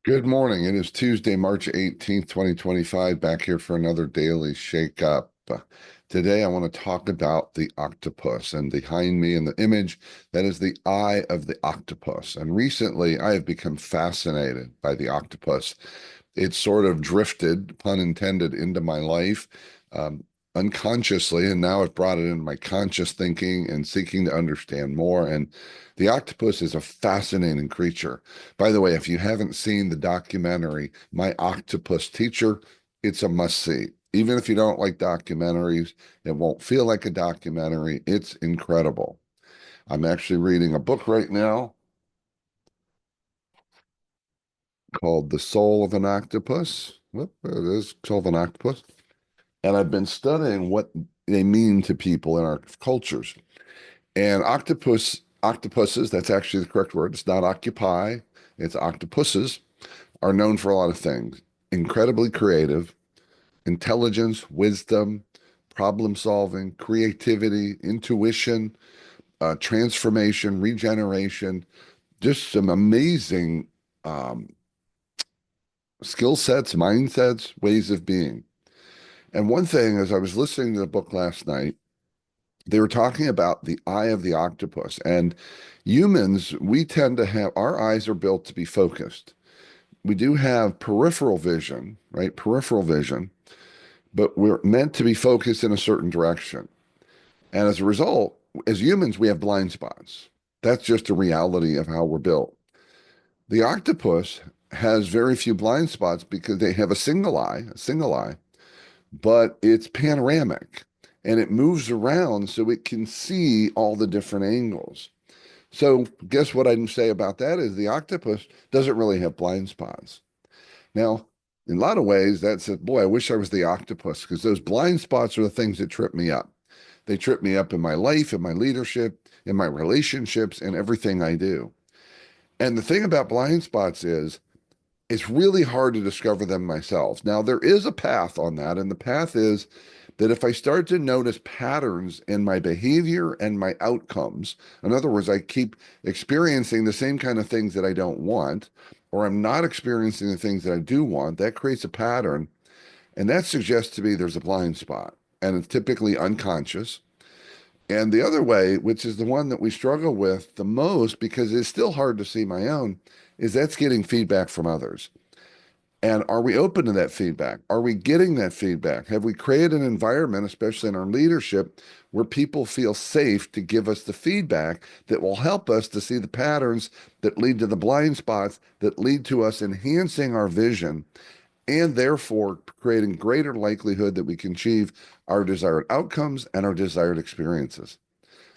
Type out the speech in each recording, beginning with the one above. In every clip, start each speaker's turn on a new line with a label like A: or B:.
A: Good morning. It is Tuesday, March 18th, 2025, back here for another daily shake up. Today, I want to talk about the octopus, and behind me in the image, that is the eye of the octopus. And recently, I have become fascinated by the octopus. It sort of drifted, pun intended, into my life unconsciously, and now I've brought it into my conscious thinking and seeking to understand more. And the octopus is a fascinating creature. By the way, if you haven't seen the documentary, My Octopus Teacher, it's a must see. Even if you don't like documentaries, it won't feel like a documentary. It's incredible. I'm actually reading a book right now called The Soul of an Octopus. Well, there it is, Soul of an Octopus. And I've been studying what they mean to people in our cultures. And octopuses, that's actually the correct word. It's not occupy, it's octopuses, are known for a lot of things. Incredibly creative, intelligence, wisdom, problem solving, creativity, intuition, transformation, regeneration, just some amazing um, skill sets, mindsets, ways of being. And one thing, as I was listening to the book last night, they were talking about the eye of the octopus. And humans, we tend to have our eyes are built to be focused. We do have peripheral vision, right? Peripheral vision, but we're meant to be focused in a certain direction. And as a result, as humans, we have blind spots. That's just a reality of how we're built. The octopus has very few blind spots because they have a single eye, but it's panoramic and it moves around so it can see all the different angles. So, guess what I'd say about that is the octopus doesn't really have blind spots. Now, in a lot of ways, that's it. Boy, I wish I was the octopus because those blind spots are the things that trip me up. They trip me up in my life, in my leadership, in my relationships, and everything I do. And the thing about blind spots is it's really hard to discover them myself. Now, there is a path on that, and the path is that if I start to notice patterns in my behavior and my outcomes, in other words, I keep experiencing the same kind of things that I don't want, or I'm not experiencing the things that I do want, that creates a pattern. And that suggests to me there's a blind spot, and it's typically unconscious. And the other way, which is the one that we struggle with the most because it's still hard to see my own, is that's getting feedback from others. And are we open to that feedback? Are we getting that feedback? Have we created an environment, especially in our leadership, where people feel safe to give us the feedback that will help us to see the patterns that lead to the blind spots, that lead to us enhancing our vision, and therefore creating greater likelihood that we can achieve our desired outcomes and our desired experiences?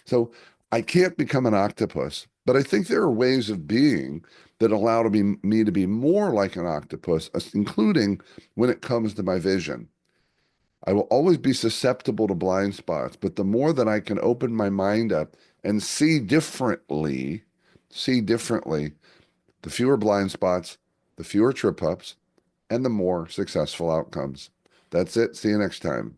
A: So I can't become an octopus, but I think there are ways of being that allow me to be more like an octopus, including when it comes to my vision. I will always be susceptible to blind spots, but the more that I can open my mind up and see differently, the fewer blind spots, the fewer trip ups, and the more successful outcomes. That's it. See you next time.